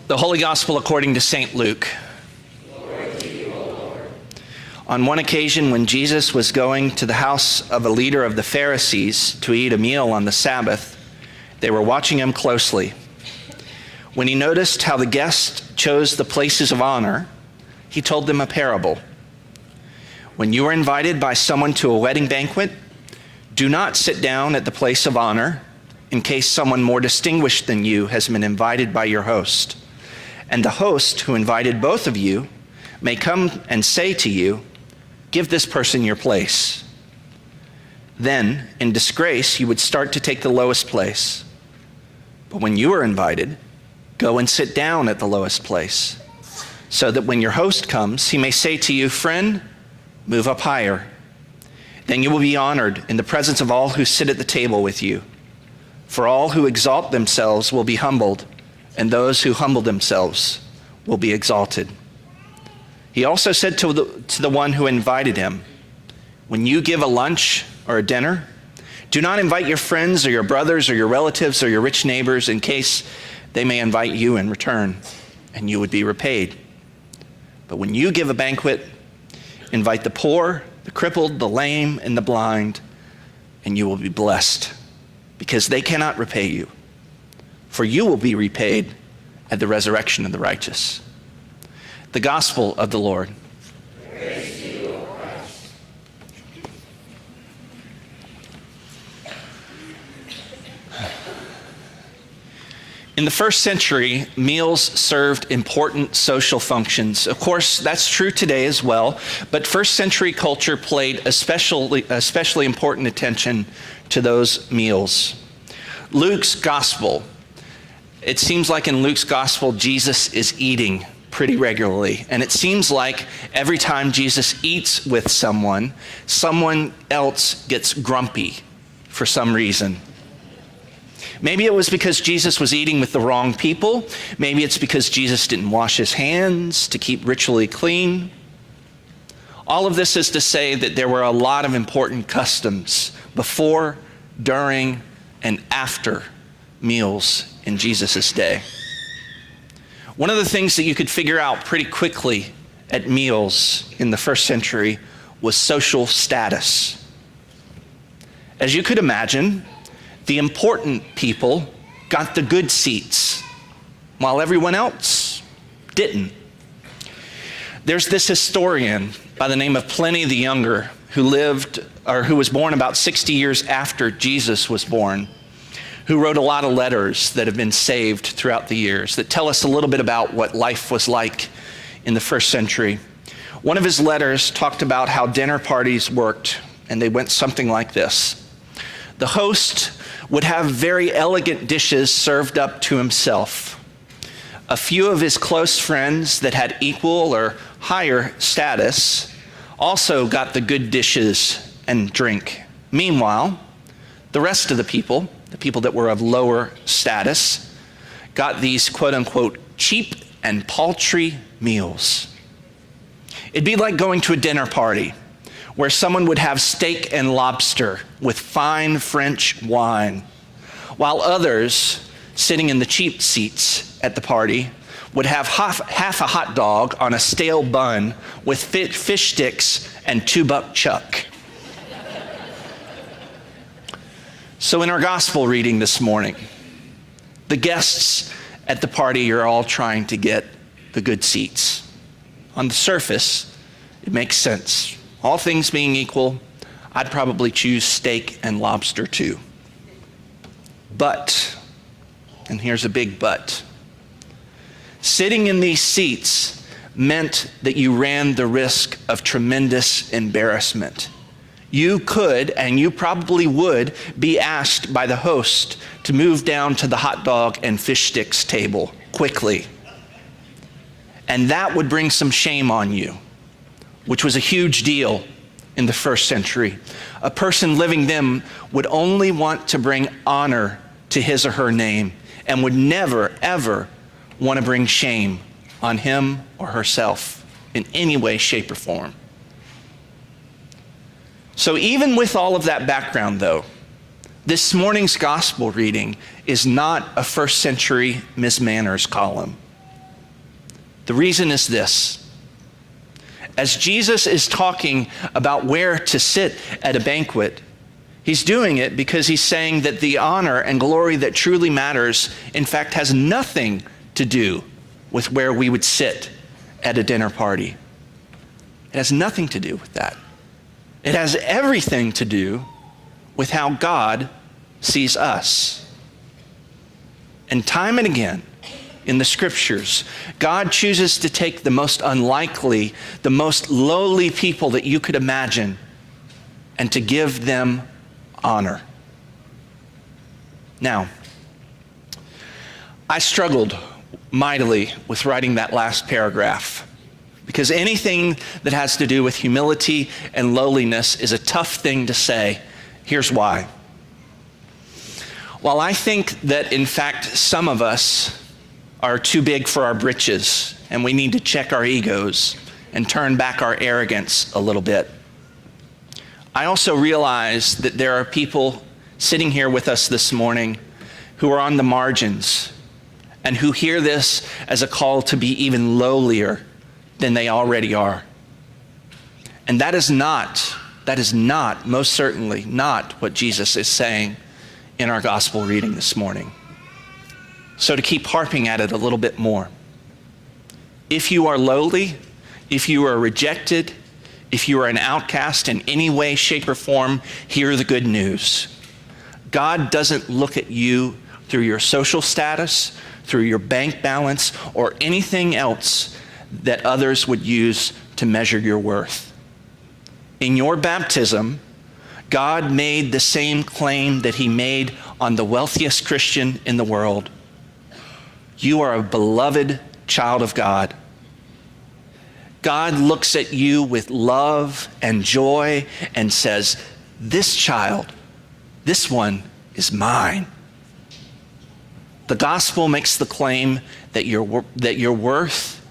The Holy Gospel according to St. Luke. Glory to you, O Lord. On one occasion when Jesus was going to the house of a leader of the Pharisees to eat a meal on the Sabbath, they were watching him closely. When he noticed how the guests chose the places of honor, he told them a parable. When you are invited by someone to a wedding banquet, do not sit down at the place of honor in case someone more distinguished than you has been invited by your host. And the host who invited both of you may come and say to you, "Give this person your place." Then, in disgrace, you would start to take the lowest place. But when you are invited, go and sit down at the lowest place, so that when your host comes, he may say to you, "Friend, move up higher." Then you will be honored in the presence of all who sit at the table with you. For all who exalt themselves will be humbled, and those who humble themselves will be exalted. He also said to the one who invited him, "When you give a lunch or a dinner, do not invite your friends or your brothers or your relatives or your rich neighbors in case they may invite you in return, and you would be repaid. But when you give a banquet, invite the poor, the crippled, the lame, and the blind, and you will be blessed, because they cannot repay you. For you will be repaid at the resurrection of the righteous." The Gospel of the Lord. Praise to you, O Christ. In the first century, meals served important social functions. Of course, that's true today as well, but first century culture paid especially important attention to those meals. Luke's Gospel. It seems like in Luke's Gospel, Jesus is eating pretty regularly. And it seems like every time Jesus eats with someone, someone else gets grumpy for some reason. Maybe it was because Jesus was eating with the wrong people. Maybe it's because Jesus didn't wash his hands to keep ritually clean. All of this is to say that there were a lot of important customs before, during, and after meals in Jesus' day. One of the things that you could figure out pretty quickly at meals in the first century was social status. As you could imagine, the important people got the good seats, while everyone else didn't. There's this historian by the name of Pliny the Younger who was born about 60 years after Jesus was born, who wrote a lot of letters that have been saved throughout the years that tell us a little bit about what life was like in the first century. One of his letters talked about how dinner parties worked, and they went something like this. The host would have very elegant dishes served up to himself. A few of his close friends that had equal or higher status also got the good dishes and drink. Meanwhile, the rest of the people that were of lower status, got these quote-unquote cheap and paltry meals. It'd be like going to a dinner party where someone would have steak and lobster with fine French wine, while others, sitting in the cheap seats at the party, would have half a hot dog on a stale bun with fish sticks and $2 chuck. So in our gospel reading this morning, the guests at the party are all trying to get the good seats. On the surface, it makes sense. All things being equal, I'd probably choose steak and lobster too. But, and here's a big but, sitting in these seats meant that you ran the risk of tremendous embarrassment. You could, and you probably would, be asked by the host to move down to the hot dog and fish sticks table quickly. And that would bring some shame on you, which was a huge deal in the first century. A person living then would only want to bring honor to his or her name and would never, ever want to bring shame on him or herself in any way, shape, or form. So even with all of that background, though, this morning's gospel reading is not a first century Ms. Manners column. The reason is this. As Jesus is talking about where to sit at a banquet, he's doing it because he's saying that the honor and glory that truly matters, in fact, has nothing to do with where we would sit at a dinner party. It has nothing to do with that. It has everything to do with how God sees us. And time and again, in the scriptures, God chooses to take the most unlikely, the most lowly people that you could imagine, and to give them honor. Now, I struggled mightily with writing that last paragraph, because anything that has to do with humility and lowliness is a tough thing to say. Here's why. While I think that, in fact, some of us are too big for our britches, and we need to check our egos and turn back our arrogance a little bit, I also realize that there are people sitting here with us this morning who are on the margins and who hear this as a call to be even lowlier than they already are. And that is not, most certainly not what Jesus is saying in our gospel reading this morning. So to keep harping at it a little bit more, if you are lowly, if you are rejected, if you are an outcast in any way, shape, or form, hear the good news. God doesn't look at you through your social status, through your bank balance, or anything else that others would use to measure your worth. In your baptism, God made the same claim that he made on the wealthiest Christian in the world. You are a beloved child of God. God looks at you with love and joy and says, this child, this one is mine. The gospel makes the claim that your worth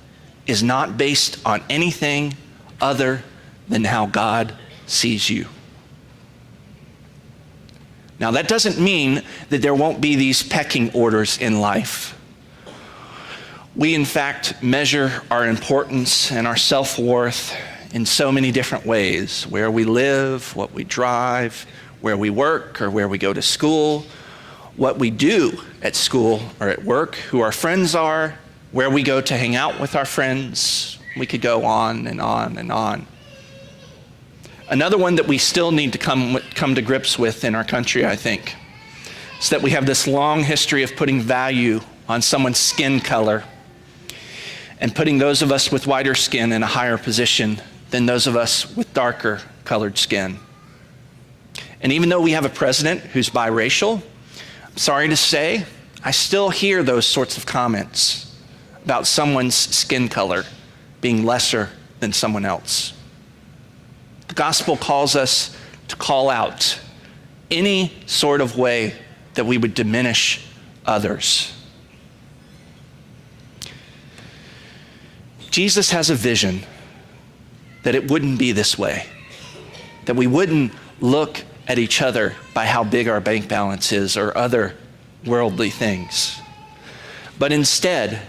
is not based on anything other than how God sees you. Now, that doesn't mean that there won't be these pecking orders in life. We, in fact, measure our importance and our self-worth in so many different ways. Where we live, what we drive, where we work or where we go to school, what we do at school or at work, who our friends are, where we go to hang out with our friends. We could go on and on and on. Another one that we still need to come to grips with in our country, I think, is that we have this long history of putting value on someone's skin color and putting those of us with whiter skin in a higher position than those of us with darker colored skin. And even though we have a president who's biracial, I'm sorry to say, I still hear those sorts of comments about someone's skin color being lesser than someone else. The gospel calls us to call out any sort of way that we would diminish others. Jesus has a vision that it wouldn't be this way, that we wouldn't look at each other by how big our bank balance is or other worldly things, but instead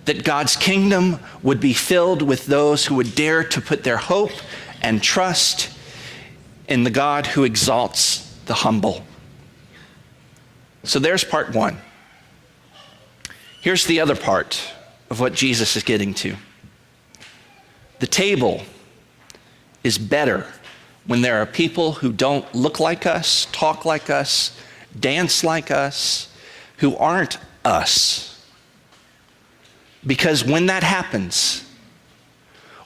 that God's kingdom would be filled with those who would dare to put their hope and trust in the God who exalts the humble. So there's part one. Here's the other part of what Jesus is getting to. The table is better when there are people who don't look like us, talk like us, dance like us, who aren't us. Because when that happens,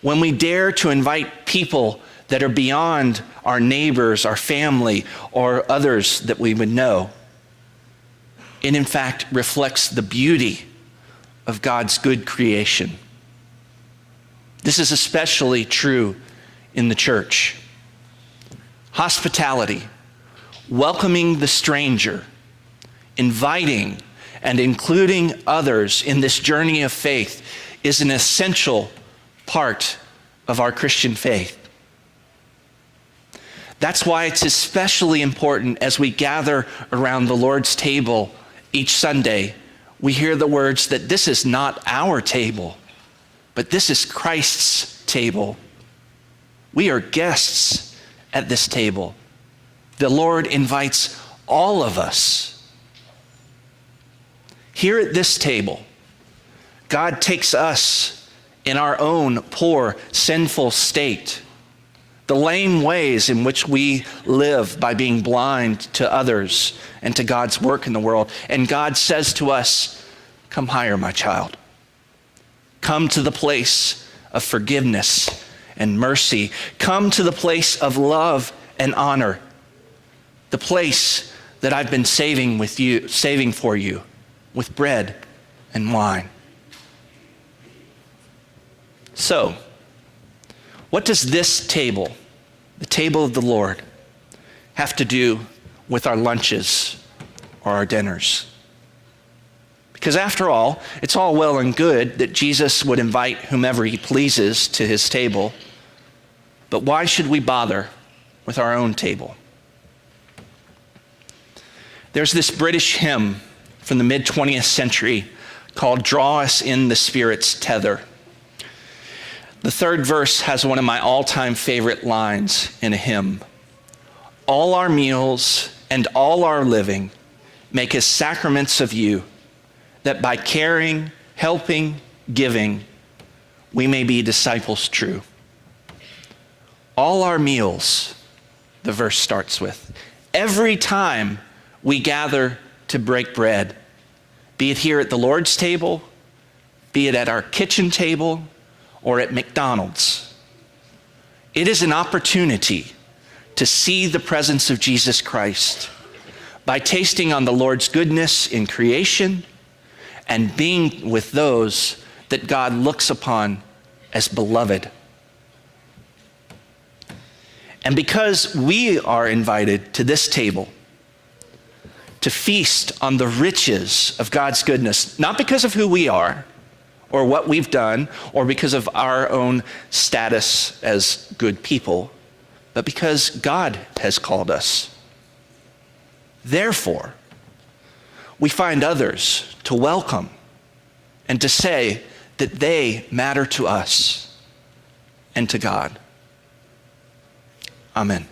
when we dare to invite people that are beyond our neighbors, our family, or others that we would know, it in fact reflects the beauty of God's good creation. This is especially true in the church. Hospitality, welcoming the stranger, inviting and including others in this journey of faith is an essential part of our Christian faith. That's why it's especially important as we gather around the Lord's table each Sunday, we hear the words that this is not our table. but this is Christ's table. We are guests at this table. The Lord invites all of us. Here at this table, God takes us in our own poor, sinful state, the lame ways in which we live by being blind to others and to God's work in the world. And God says to us, come higher, my child. Come to the place of forgiveness and mercy. Come to the place of love and honor. The place that I've been saving for you with bread and wine. So, what does this table, the table of the Lord, have to do with our lunches or our dinners? Because after all, it's all well and good that Jesus would invite whomever he pleases to his table, but why should we bother with our own table? There's this British hymn from the mid-20th century called "Draw Us in the Spirit's Tether." The third verse has one of my all-time favorite lines in a hymn. All our meals and all our living make us sacraments of you, that by caring, helping, giving, we may be disciples true. All our meals, the verse starts with. Every time we gather to break bread, be it here at the Lord's table, be it at our kitchen table, or at McDonald's. It is an opportunity to see the presence of Jesus Christ by tasting on the Lord's goodness in creation and being with those that God looks upon as beloved. And because we are invited to this table to feast on the riches of God's goodness, not because of who we are, or what we've done, or because of our own status as good people, but because God has called us. Therefore, we find others to welcome and to say that they matter to us and to God. Amen.